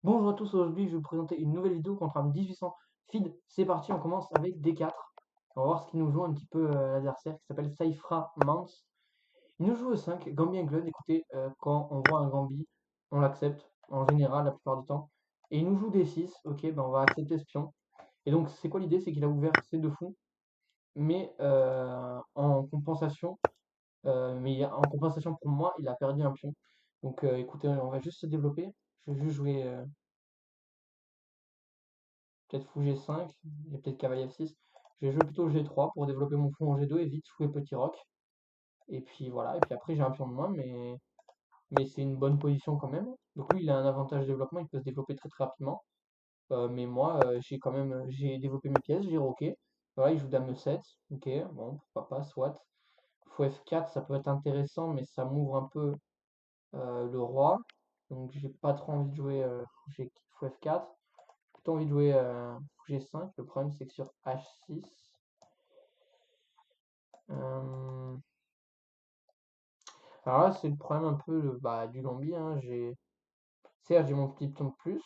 Bonjour à tous, aujourd'hui je vais vous présenter une nouvelle vidéo contre un 1800 feed. C'est parti, on commence avec D4. On va voir ce qui nous joue un petit peu l'adversaire qui s'appelle Saifra Mance. Il nous joue E5, Gambi England. Écoutez, quand on voit un Gambi, on l'accepte en général la plupart du temps. Et il nous joue D6, ok, ben on va accepter ce pion. Et donc c'est quoi l'idée? C'est qu'il a ouvert ses deux fous, mais en compensation, en compensation pour moi, il a perdu un pion. Donc écoutez, on va juste se développer. Je vais juste jouer. Peut-être fou G5, et peut-être cavalier F6. Je vais jouer plutôt G3 pour développer mon fou en G2 et vite jouer petit roc. Et puis voilà, et puis après j'ai un pion de moins, mais c'est une bonne position quand même. Donc lui il a un avantage de développement, il peut se développer très très rapidement. Mais moi j'ai quand même j'ai développé mes pièces, j'ai roqué. Voilà, il joue dame E7, ok, bon pourquoi pas, soit. Fou F4 ça peut être intéressant, mais ça m'ouvre un peu le roi. Donc j'ai pas trop envie de jouer fou F4. Plutôt envie de jouer G5. Le problème, c'est que sur H6, euh, alors là, c'est le problème un peu du Gambi, hein. Certes, j'ai mon petit pion de plus.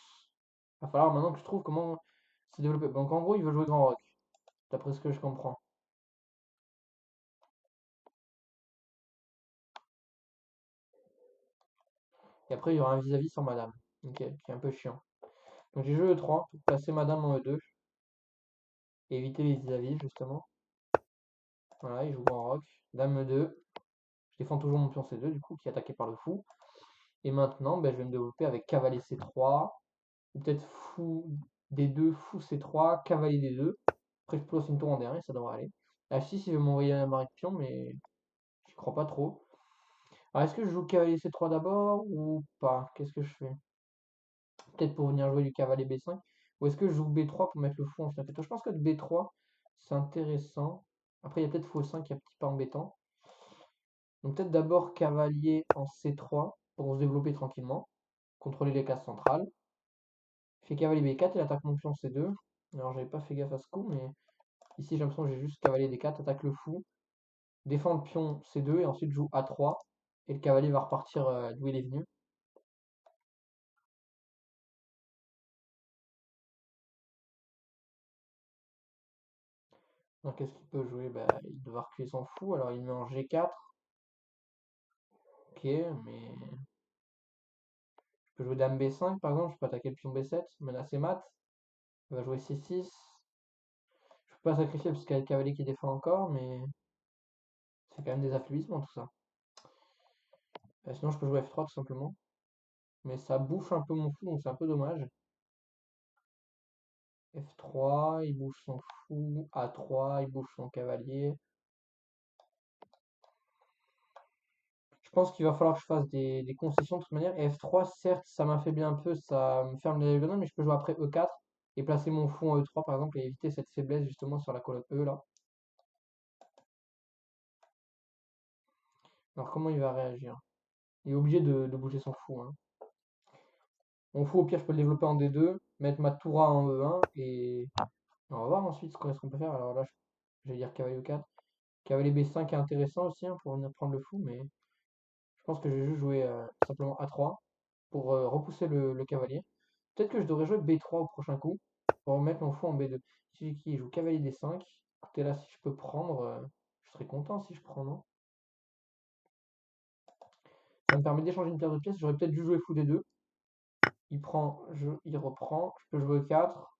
Il va falloir maintenant que je trouve comment se développer. Donc en gros, il veut jouer grand rock, d'après ce que je comprends. Et après, il y aura un vis-à-vis sans madame. Ok, qui est un peu chiant. Donc j'ai joué E3 pour placer madame en E2 et éviter les vis-à-vis, justement. Voilà, il joue grand rock. Dame E2. Je défends toujours mon pion C2, du coup, qui est attaqué par le fou. Et maintenant, ben, je vais me développer avec cavalier C3. Ou peut-être fou D2, fou C3, cavalier D2. Après, je peux aussi une tour en dernier, ça devrait aller. H6, il veut m'envoyer un mari de pion, mais j'y crois pas trop. Alors, est-ce que je joue cavalier C3 d'abord ou pas? Qu'est-ce que je fais? Peut-être pour venir jouer du cavalier B5. Ou est-ce que je joue B3 pour mettre le fou en fianchetto? Je pense que le B3, c'est intéressant. Après, il y a peut-être fou 5 qui est un petit peu embêtant. Donc, peut-être d'abord cavalier en C3 pour se développer tranquillement. Contrôler les cases centrales. Il fait cavalier B4, il attaque mon pion C2. Alors, j'avais pas fait gaffe à ce coup, mais ici, j'ai l'impression que j'ai juste cavalier D4, attaque le fou, défend le pion C2 et ensuite joue A3. Et le cavalier va repartir d'où il est venu. Donc qu'est-ce qu'il peut jouer? Bah, il doit reculer son fou, alors il met en G4. Ok, mais je peux jouer dame B5 par exemple, je peux attaquer le pion B7, menacer mat. Il va jouer C6. Je peux pas sacrifier parce qu'il y a le cavalier qui défend encore, mais c'est quand même des affaiblissements tout ça. Sinon je peux jouer F3 tout simplement. Mais ça bouffe un peu mon fou, donc c'est un peu dommage. F3, il bouge son fou. A3, il bouge son cavalier. Je pense qu'il va falloir que je fasse des concessions de toute manière. Et F3, certes, ça m'affaiblit un peu, ça me ferme les diagonales, mais je peux jouer après E4 et placer mon fou en E3 par exemple et éviter cette faiblesse justement sur la colonne E là. Alors comment il va réagir? Il est obligé de bouger son fou, hein. Mon fou, au pire, je peux le développer en D2, mettre ma toura en E1 et on va voir ensuite ce qu'on peut faire. Alors là, je vais dire cavalier E4. Cavalier B5 est intéressant aussi hein, pour venir prendre le fou, mais je pense que je vais juste jouer simplement A3 pour repousser le cavalier. Peut-être que je devrais jouer B3 au prochain coup pour remettre mon fou en B2. Si qui joue cavalier D5, écoutez là, si je peux prendre, je serais content si je prends, non? Ça me permet d'échanger une paire de pièces. J'aurais peut-être dû jouer fou D2. Il prend, il reprend. Je peux jouer 4.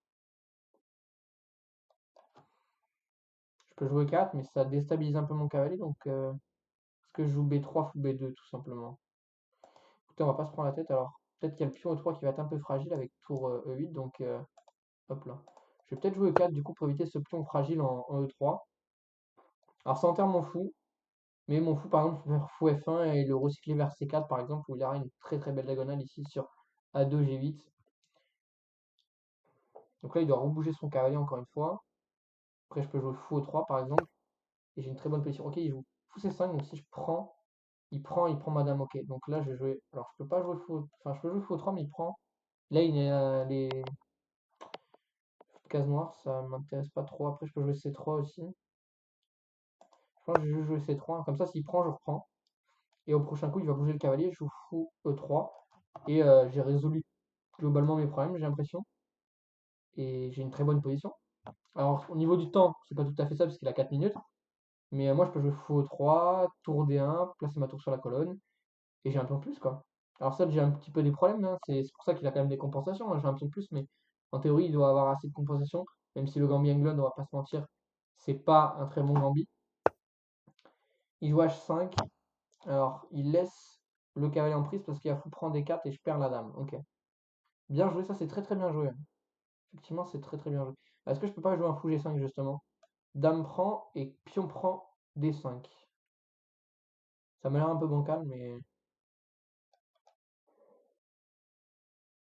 Je peux jouer 4, mais ça déstabilise un peu mon cavalier. Donc, est-ce que je joue B3, fou B2 tout simplement? Écoutez, on va pas se prendre la tête. Alors, peut-être qu'il y a le pion E3 qui va être un peu fragile avec tour E8. Donc, hop là. Je vais peut-être jouer 4 du coup pour éviter ce pion fragile en E3. Alors, ça enterre mon fou. Mais mon fou, par exemple, je peux faire fou F1 et le recycler vers C4, par exemple, où il aura une très très belle diagonale ici sur A2, G8. Donc là, il doit rebouger son cavalier encore une fois. Après, je peux jouer fou E3, par exemple. Et j'ai une très bonne position. Ok, il joue fou C5, donc si je prends, il prend madame, ok. Donc là, je vais jouer. Alors, je peux pas jouer fou. Enfin, je peux jouer fou E3, mais il prend. Là, il est les cases noires, ça m'intéresse pas trop. Après, je peux jouer C3 aussi. Je pense que je vais juste jouer C3, hein. Comme ça, s'il prend, je reprends. Et au prochain coup, il va bouger le cavalier. Je joue fou E3. Et j'ai résolu globalement mes problèmes, j'ai l'impression. Et j'ai une très bonne position. Alors, au niveau du temps, c'est pas tout à fait ça parce qu'il a 4 minutes. Mais moi, je peux jouer fou 3 tour D1, placer ma tour sur la colonne. Et j'ai un pion de plus, quoi. Alors, ça, j'ai un petit peu des problèmes, hein. C'est pour ça qu'il a quand même des compensations, hein. J'ai un pion de plus, mais en théorie, il doit avoir assez de compensation. Même si le Gambit Englund, on va pas se mentir, c'est pas un très bon Gambit. Il joue H5. Alors, il laisse le cavalier en prise parce qu'il a fou prend D4 et je perds la dame. Ok. Bien joué, ça c'est très très bien joué. Effectivement, c'est très très bien joué. Est-ce que je peux pas jouer un fou G5 justement? Dame prend et pion prend D5. Ça m'a l'air un peu bancal, mais. Ok,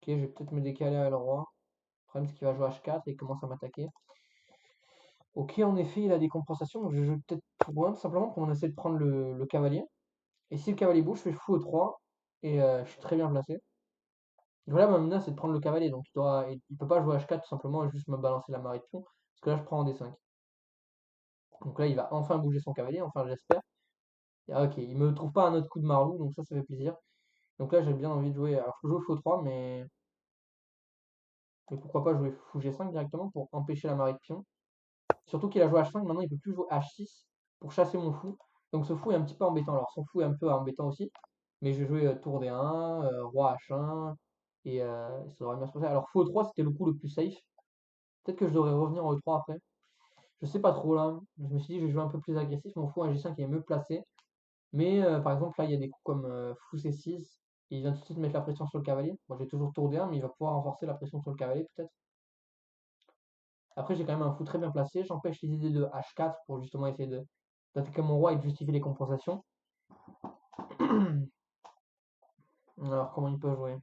je vais peut-être me décaler à le roi. Le problème, c'est qu'il va jouer H4 et il commence à m'attaquer. Ok, en effet, il a des compensations, donc je joue peut-être tour 1 tout simplement pour essayer de prendre le cavalier. Et si le cavalier bouge, je fais fou E3 et je suis très bien placé. Donc là, ma menace, c'est de prendre le cavalier, donc il peut pas jouer H4 tout simplement et juste me balancer la marée de pion, parce que là, je prends en D5. Donc là, il va enfin bouger son cavalier, enfin, j'espère. Ah, ok, il me trouve pas un autre coup de marlou, donc ça fait plaisir. Donc là, j'ai bien envie de jouer. Alors, je peux jouer fou 3, mais pourquoi pas jouer fou G5 directement pour empêcher la marée de pion. Surtout qu'il a joué H5, maintenant il peut plus jouer H6 pour chasser mon fou. Donc ce fou est un petit peu embêtant. Alors son fou est un peu embêtant aussi, mais je vais jouer tour D1, roi H1, et ça devrait bien se passer. Alors fou E3 c'était le coup le plus safe. Peut-être que je devrais revenir en E3 après. Je sais pas trop là. Je me suis dit je vais jouer un peu plus agressif. Mon fou en G5 est mieux placé. Mais par exemple là il y a des coups comme fou C6. Et il vient tout de suite mettre la pression sur le cavalier. Moi j'ai toujours tour D1, mais il va pouvoir renforcer la pression sur le cavalier peut-être. Après, j'ai quand même un fou très bien placé. J'empêche les idées de H4 pour justement essayer d'attaquer mon roi et de justifier les compensations. Alors, comment il peut jouer?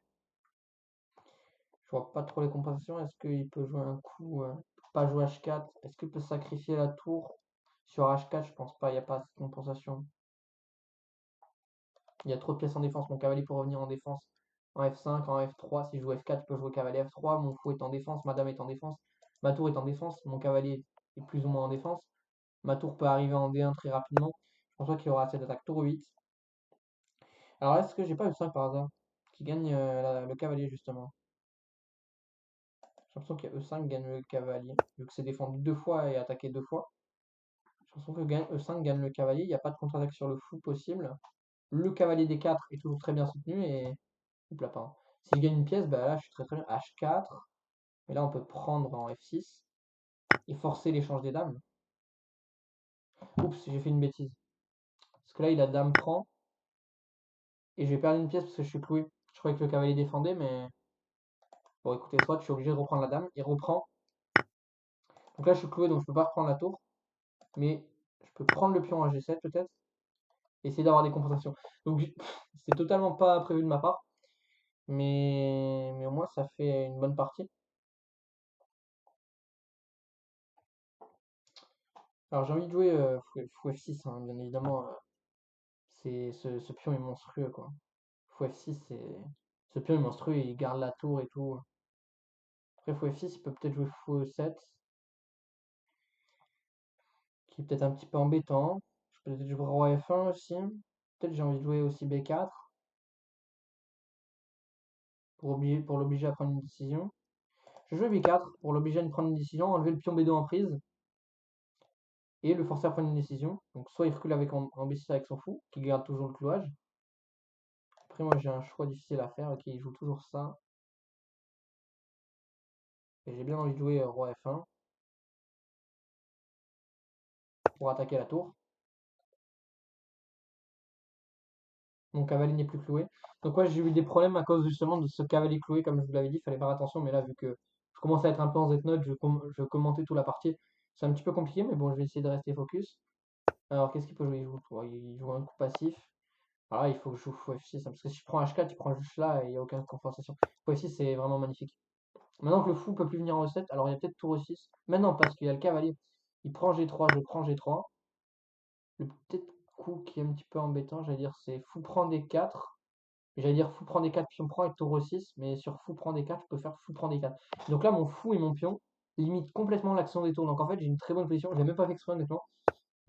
Je vois pas trop les compensations. Est-ce qu'il peut jouer un coup pas jouer H4? Est-ce qu'il peut sacrifier la tour sur H4? Je pense pas. Il n'y a pas assez de compensation. Il y a trop de pièces en défense. Mon cavalier peut revenir en défense en F5, en F3. Si je joue F4, je peux jouer cavalier F3. Mon fou est en défense. Ma dame est en défense. Ma tour est en défense. Mon cavalier est plus ou moins en défense. Ma tour peut arriver en D1 très rapidement. Je pense pas qu'il aura assez d'attaque tour 8. Alors est-ce que j'ai pas E5 par hasard? Qui gagne le cavalier justement. J'ai l'impression qu'il y a E5 gagne le cavalier. Vu que c'est défendu deux fois et attaqué deux fois. J'ai l'impression que E5 gagne le cavalier. Il n'y a pas de contre-attaque sur le fou possible. Le cavalier D4 est toujours très bien soutenu et. Oups là, pardon. Si je gagne une pièce, bah là je suis très très bien. H4. Et là on peut prendre en F6 et forcer l'échange des dames. Oups, j'ai fait une bêtise. Parce que là il a dame prend. Et je vais perdre une pièce parce que je suis cloué. Je croyais que le cavalier défendait, mais. Bon écoutez, soit je suis obligé de reprendre la dame. Il reprend. Donc là je suis cloué donc je peux pas reprendre la tour. Mais je peux prendre le pion à G7 peut-être. Et essayer d'avoir des compensations. Donc c'est totalement pas prévu de ma part. Mais au moins ça fait une bonne partie. Alors j'ai envie de jouer fou F6, hein, bien évidemment. Ce pion est monstrueux quoi. Fou F6 c'est. Ce pion est monstrueux et il garde la tour et tout. Après fou F6 il peut peut-être jouer fou E7. Qui est peut-être un petit peu embêtant. Je peux peut-être jouer roi F1 aussi. Peut-être j'ai envie de jouer aussi B4. Pour l'obliger à prendre une décision. Je joue B4 pour l'obliger à prendre une décision, enlever le pion B2 en prise et le forcer à prendre une décision. Donc soit il recule avec en B6 avec son fou, qui garde toujours le clouage. Après moi j'ai un choix difficile à faire, ok il joue toujours ça. Et j'ai bien envie de jouer roi F1 pour attaquer la tour. Mon cavalier n'est plus cloué. Donc ouais j'ai eu des problèmes à cause justement de ce cavalier cloué, comme je vous l'avais dit, il fallait faire attention, mais là vu que je commence à être un peu en Z-Note, je commentais toute la partie. C'est un petit peu compliqué, mais bon je vais essayer de rester focus. Alors qu'est-ce qu'il peut jouer? Il joue un coup passif. Alors là, il faut que je joue fou F6, hein, parce que si je prends H4, il prend juste là et il n'y a aucune compensation. Fou F6, c'est vraiment magnifique. Maintenant que le fou peut plus venir en E7, alors il y a peut-être tour E6. Maintenant, parce qu'il y a le cavalier. Il prend G3, je prends G3. Le peut-être coup qui est un petit peu embêtant, j'allais dire, c'est fou prend D4. J'allais dire fou prend D4, pion prend et tour E6. Mais sur fou prend D4, je peux faire fou prend D4. Donc là, mon fou et mon pion limitent complètement l'action des tours. Donc en fait, j'ai une très bonne position. Je l'ai même pas fait exprès, honnêtement.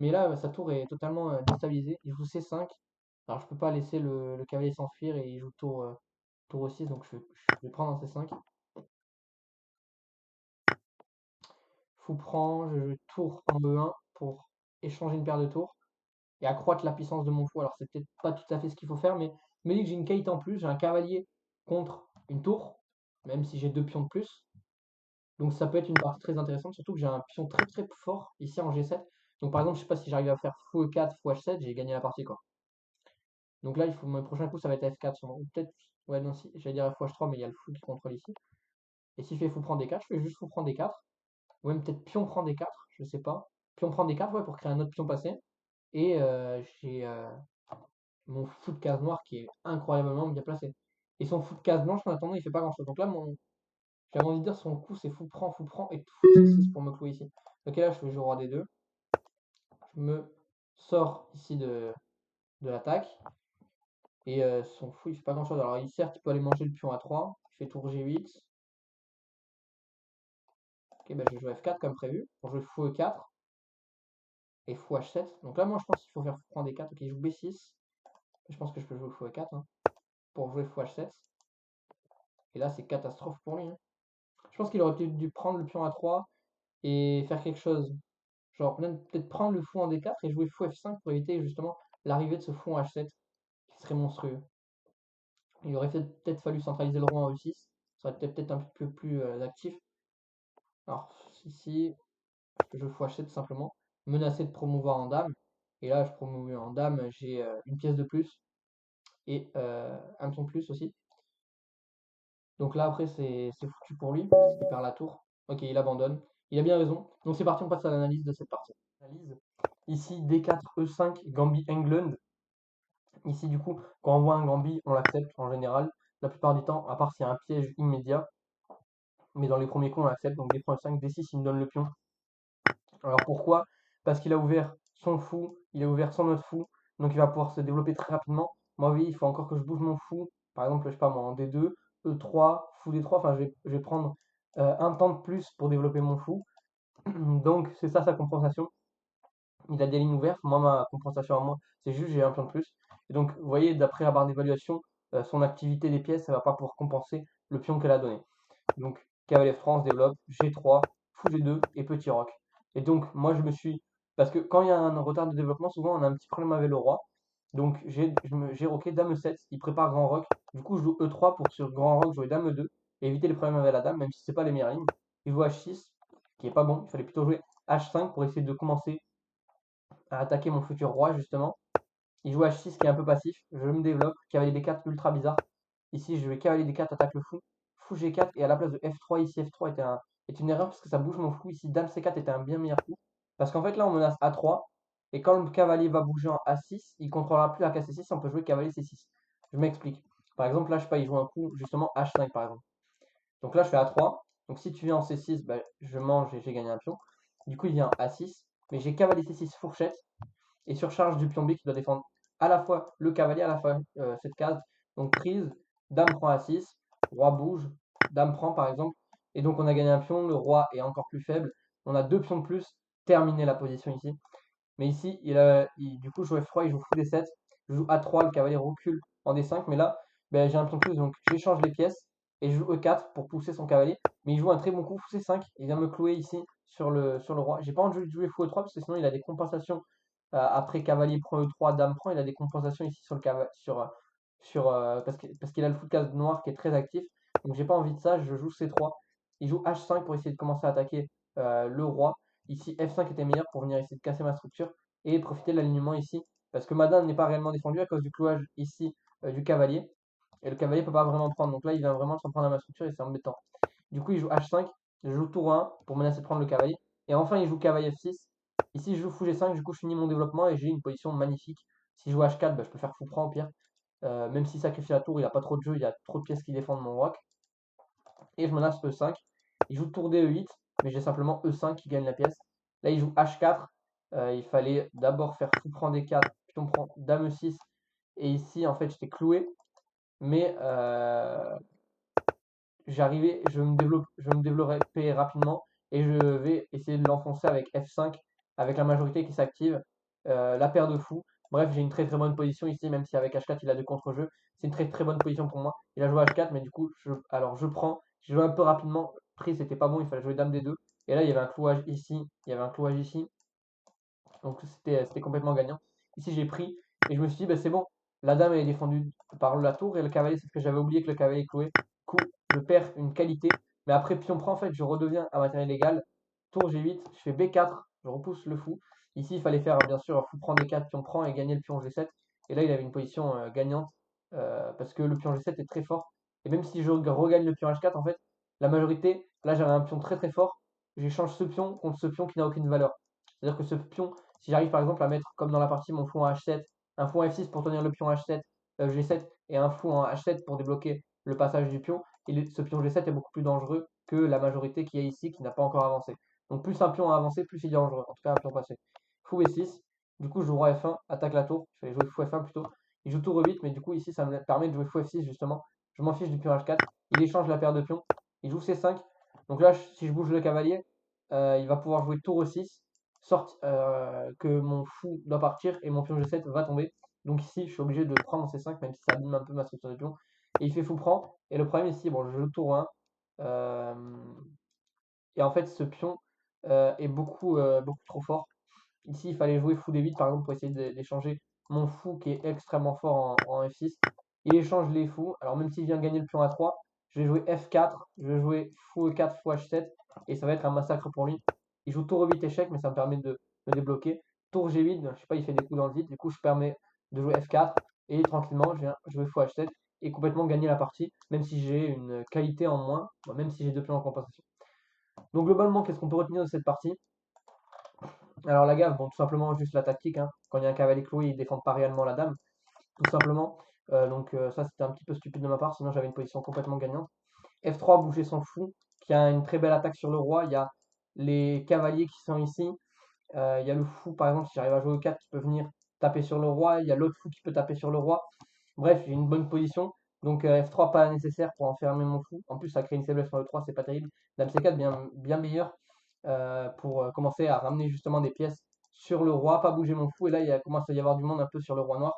Mais là, sa tour est totalement déstabilisée. Il joue C5. Alors je peux pas laisser le cavalier s'enfuir et il joue tour. tour E6, donc je vais prendre un C5. Fou prend, je joue tour en E1 pour échanger une paire de tours et accroître la puissance de mon fou. Alors c'est peut-être pas tout à fait ce qu'il faut faire, mais je me dis que j'ai une qualité en plus, j'ai un cavalier contre une tour, même si j'ai 2 pions de plus. Donc ça peut être une partie très intéressante, surtout que j'ai un pion très très fort ici en G7. Donc par exemple, je sais pas si j'arrive à faire fou E4, fou H7, j'ai gagné la partie quoi. Donc là, mon prochain coup, ça va être F4 sûrement. Ou peut-être, ouais, non, si, j'allais dire fou H3, mais il y a le fou qui contrôle ici. Et si je fais fou prend D4, je fais juste fou prend D4. Ou même peut-être pion prend D4, je sais pas. Pion prend D4, ouais, pour créer un autre pion passé. Et j'ai mon fou de case noire qui est incroyablement bien placé. Et son fou de case blanche, en attendant, il fait pas grand-chose. Donc là, j'avais envie de dire son coup, c'est fou prend, et fou C6 pour me clouer ici. Ok, là, je fais jouer roi D2. Je me sors ici de l'attaque. Et son fou, il fait pas grand-chose. Alors, certes, il peut aller manger le pion A3. Il fait tour G8. Ok, bah, je vais jouer F4 comme prévu. Pour jouer fou E4 et fou H7. Donc là, moi, je pense qu'il faut faire fou prend D4. Ok, il joue B6. Je pense que je peux jouer fou E4 hein, pour jouer fou H7. Et là, c'est catastrophe pour lui. Hein. Je pense qu'il aurait peut-être dû prendre le pion A3 et faire quelque chose. Genre, même peut-être prendre le fou en D4 et jouer fou F5 pour éviter justement l'arrivée de ce fou en H7 qui serait monstrueux. Il aurait peut-être fallu centraliser le roi en E6. Ça aurait peut-être un peu plus actif. Alors, ici, je peux jouer fou H7 tout simplement. Menacer de promouvoir en dame. Et là, je promouve en dame, j'ai une pièce de plus et un pion de plus aussi. Donc là, après, c'est foutu pour lui, parce qu'il perd la tour. Ok, il abandonne. Il a bien raison. Donc c'est parti, on passe à l'analyse de cette partie. Analyse. Ici, D4, E5, Gambit England. Ici, du coup, quand on voit un Gambit, on l'accepte en général. La plupart du temps, à part s'il y a un piège immédiat. Mais dans les premiers coups, on l'accepte. Donc D3, E5, D6, il me donne le pion. Alors pourquoi? Parce qu'il a ouvert son fou, il a ouvert son autre fou. Donc il va pouvoir se développer très rapidement. Moi, oui, il faut encore que je bouge mon fou. Par exemple, je sais pas moi, en D2, E3, fou D3. Enfin, je vais prendre un temps de plus pour développer mon fou. Donc c'est ça sa compensation. Il a des lignes ouvertes. Moi, ma compensation à moi, c'est juste j'ai un pion de plus. Et donc, vous voyez, d'après la barre d'évaluation, son activité des pièces, ça va pas pouvoir compenser le pion qu'elle a donné. Donc, cavalier France développe G3, fou G2 et petit roc. Et donc, moi, je me suis. Parce que quand il y a un retard de développement, souvent, on a un petit problème avec le roi. Donc, j'ai roqué dame 7, il prépare grand roc. Du coup, je joue E3 pour sur grand roc jouer dame 2 et éviter les problèmes avec la dame, même si c'est pas les meilleures lignes. Il joue H6, qui est pas bon. Il fallait plutôt jouer H5 pour essayer de commencer à attaquer mon futur roi, justement. Il joue H6 qui est un peu passif. Je me développe. Cavalier D4 ultra bizarre. Ici, je vais cavalier D4, attaque le fou. Fou G4 et à la place de F3, ici F3 est une erreur parce que ça bouge mon fou. Ici, Dame C4 était un bien meilleur coup. Parce qu'en fait, là, on menace A3. Et quand le cavalier va bouger en A6, il ne contrôlera plus la case C6. On peut jouer cavalier C6. Je m'explique. Par exemple, là, je sais pas, il joue un coup, justement H5 par exemple. Donc là, je fais A3. Donc si tu viens en C6, bah, je mange et j'ai gagné un pion. Du coup, il vient A6. Mais j'ai cavalier C6 fourchette et surcharge du pion B qui doit défendre à la fois le cavalier, à la fois cette case. Donc prise, dame prend A6, roi bouge, dame prend par exemple. Et donc on a gagné un pion, le roi est encore plus faible. On a 2 pions de plus, terminé la position ici. Mais ici, du coup, je joue F3, il joue fou D7. Je joue A3, le cavalier recule en D5. Mais là, ben, j'ai un pion de plus, donc j'échange les pièces. Et je joue E4 pour pousser son cavalier. Mais il joue un très bon coup, fou C5. Il vient me clouer ici sur le roi. J'ai pas envie de jouer fou E3 parce que sinon il a des compensations. Après cavalier prend E3, dame prend. Il a des compensations ici sur le cavalier. Parce qu'il a le fou de case noir qui est très actif. Donc j'ai pas envie de ça. Je joue C3. Il joue H5 pour essayer de commencer à attaquer le roi. Ici, F5 était meilleur pour venir essayer de casser ma structure et profiter de l'alignement ici. Parce que ma dame n'est pas réellement défendue à cause du clouage ici du cavalier. Et le cavalier ne peut pas vraiment prendre. Donc là, il vient vraiment s'en prendre à ma structure et c'est embêtant. Du coup, il joue H5. Je joue tour 1 pour menacer de prendre le cavalier. Et enfin, il joue cavalier F6. Ici, je joue fou G5. Du coup, je finis mon développement et j'ai une position magnifique. Si je joue H4, bah, je peux faire fou prend au pire. Même s'il sacrifie la tour, il n'a pas trop de jeu. Il y a trop de pièces qui défendent mon roc. Et je menace E5. Il joue tour D E8, mais j'ai simplement E5 qui gagne la pièce. Là, il joue H4. Il fallait d'abord faire fou prend D4, puis on prend dame E6. Et ici, en fait, j'étais cloué. Mais j'arrivais, je me développer rapidement et je vais essayer de l'enfoncer avec F5, avec la majorité qui s'active, la paire de fous. Bref, j'ai une très très bonne position ici, même si avec H4 il a 2 contre-jeux. c'est une très très bonne position pour moi. Il a joué H4, mais du coup, alors je prends, j'ai joué un peu rapidement, pris c'était pas bon, il fallait jouer Dame D2, et là il y avait un clouage ici, il y avait un clouage ici, donc c'était complètement gagnant. Ici j'ai pris, et je me suis dit, bah, c'est bon, la dame elle est défendue par la tour, et le cavalier, c'est ce que j'avais oublié que le cavalier est cloué. Du coup, je perds une qualité, mais après pion prend, en fait, je redeviens à matériel égal. Tour G8, je fais B4, je repousse le fou. Ici, il fallait faire bien sûr un fou prend D4, pion prend et gagner le pion G7. Et là, il avait une position gagnante parce que le pion G7 est très fort. Et même si je regagne le pion H4, en fait, la majorité, là j'avais un pion très très fort. J'échange ce pion contre ce pion qui n'a aucune valeur. C'est-à-dire que ce pion, si j'arrive par exemple à mettre comme dans la partie mon fou en H7, un fou en F6 pour tenir le pion H7, G7 et un fou en H7 pour débloquer le passage du pion, ce pion G7 est beaucoup plus dangereux que la majorité qui est ici qui n'a pas encore avancé. Donc plus un pion a avancé, plus il est dangereux. En tout cas, un pion passé. Fou B6. Du coup, je joue roi F1, attaque la tour. Je vais jouer fou F1 plutôt. Il joue tour E8, mais du coup, ici, ça me permet de jouer fou F6 justement. Je m'en fiche du pion H4. Il échange la paire de pions. Il joue C5. Donc là, si je bouge le cavalier, il va pouvoir jouer tour E6. Sorte que mon fou doit partir et mon pion G7 va tomber. Donc ici, je suis obligé de prendre C5, même si ça abîme un peu ma structure de pion. Et il fait fou prend. Et le problème ici, bon, je joue tour 1. Et en fait, ce pion est beaucoup trop fort. Ici, il fallait jouer fou D8 par exemple pour essayer d'échanger mon fou qui est extrêmement fort en F6. Il échange les fous. Alors même s'il vient gagner le pion A3, je vais jouer F4, je vais jouer fou E4, fou H7 et ça va être un massacre pour lui. Il joue tour E8 échec, mais ça me permet de me débloquer. Tour G8, je sais pas, il fait des coups dans le vide. Du coup, je permets de jouer F4 et tranquillement, je viens jouer fou H7 et complètement gagner la partie, même si j'ai une qualité en moins, même si j'ai deux pions en compensation. Donc globalement, qu'est-ce qu'on peut retenir de cette partie? Alors la gaffe, bon, tout simplement juste la tactique, hein. Quand il y a un cavalier cloué, ils défendent pas réellement la dame, tout simplement. Ça c'était un petit peu stupide de ma part, sinon j'avais une position complètement gagnante. F3, bouger son fou, qui a une très belle attaque sur le roi. Il y a les cavaliers qui sont ici. Il y a le fou, par exemple, si j'arrive à jouer au 4, qui peut venir taper sur le roi. Il y a l'autre fou qui peut taper sur le roi. Bref, j'ai une bonne position. Donc F3 pas nécessaire pour enfermer mon fou. En plus, ça crée une faiblesse sur le 3, c'est pas terrible. Dame C4 bien meilleur pour commencer à ramener justement des pièces sur le roi, pas bouger mon fou. Et là, il commence à y avoir du monde un peu sur le roi noir.